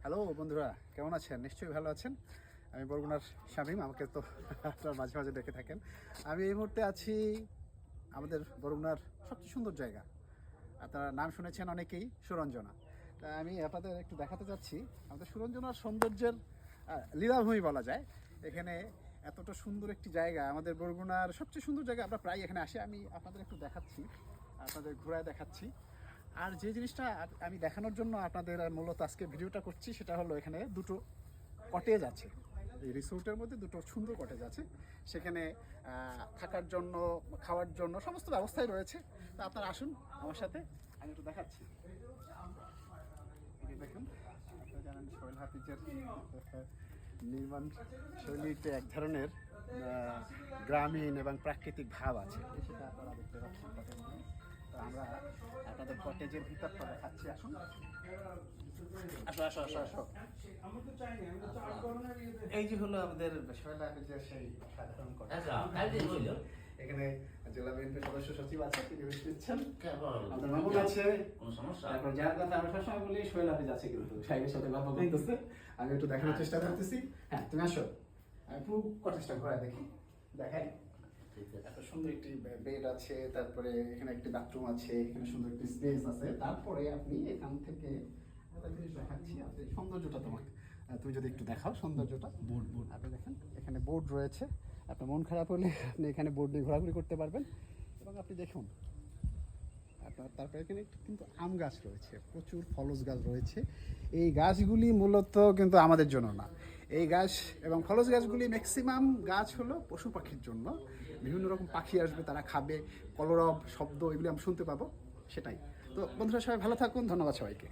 Hello বন্ধুরা, কেমন আছেন? নিশ্চয়ই ভালো আছেন। আমি বরগুনার শামীম, আমাকে তো আপনার মাঝে মাঝে দেখে থাকেন। আমি এই মুহূর্তে আছি আমাদের বরগুনার সবচেয়ে সুন্দর জায়গা। আপনারা নাম শুনেছেন অনেকেই, সুরঞ্জনা। তা আমি আপনাদের একটু দেখাতে চাচ্ছি আমাদের সুরঞ্জনার সৌন্দর্যের লীলাভূমি বলা যায়। এখানে এতটা সুন্দর একটি জায়গা, আমাদের বরগুনার সবচেয়ে সুন্দর জায়গা। আমরা প্রায় এখানে আসি। আমি আপনাদের একটু দেখাচ্ছি, আপনাদের ঘোরায় দেখাচ্ছি। আর যে জিনিসটা আমি দেখানোর জন্য আপনাদের মূলত আজকে ভিডিওটা করছি সেটা হলো এখানে দুটো কটেজ আছে। এই রিসোর্টের মধ্যে দুটো সুন্দর কটেজ আছে। সেখানে থাকার জন্য, খাওয়ার জন্য সমস্ত ব্যবস্থাই রয়েছে। তা আপনারা আসুন আমার সাথে, আমি একটু দেখাচ্ছি। এই দেখুন, আপনারা জানেন সোহেল হাফিজের নির্মাণ শৈলীতে এক ধরনের গ্রামীণ এবং প্রাকৃতিক ভাব আছে, সেটা আপনারা দেখতে পাচ্ছেন কটেজে। তো আমরা আপনাদের কটেজের ভিতরটা দেখাচ্ছি। আসুন, আসো আসো আসো আসো। এই যে হলো আমাদের সোহেল হাফিজের সেই সাধারণ কটেজ। এখানে জেলা বিএনপির সদস্য সচিব আছে, তিনি বেশ দিচ্ছেন। আমাদের মামুন আছে, তারপর যার কথা আমরা সবসময় বলি সোহেল হাফিজ আছে, কিন্তু সাহেবের সাথে গল্প করতেছে। আমি একটু দেখানোর চেষ্টা করতেছি। হ্যাঁ, তুমি আসো, আমি পুরো কটেজটা ঘোরা দেখি, দেখাই। এত সুন্দর একটি বেড আছে, তারপরে এখানে একটি বাথরুম আছে, এখানে সুন্দর একটি স্পেস আছে। তারপরে আপনি এখান থেকে একটা জিনিস দেখাচ্ছি, আপনি সৌন্দর্যটা তোমাকে, তুমি যদি একটু দেখাও সৌন্দর্যটা। বোর্ড আপনি দেখেন, এখানে বোর্ড রয়েছে। আপনার মন খারাপ হলে আপনি এখানে বোর্ড নিয়ে ঘোরাঘুরি করতে পারবেন। এবং আপনি দেখুন আপনার, তারপরে এখানে কিন্তু আম গাছ রয়েছে, প্রচুর ফলস গাছ রয়েছে। এই গাছগুলি মূলত কিন্তু আমাদের জন্য না। এই গাছ এবং ফলস গাছগুলি ম্যাক্সিমাম গাছ হলো পশু পাখির জন্য। বিভিন্ন রকম পাখি আসবে, তারা খাবে, কলরব শব্দ এগুলি আমরা শুনতে পাবো, সেটাই। তো বন্ধুরা সবাই ভালো থাকুন, ধন্যবাদ সবাইকে।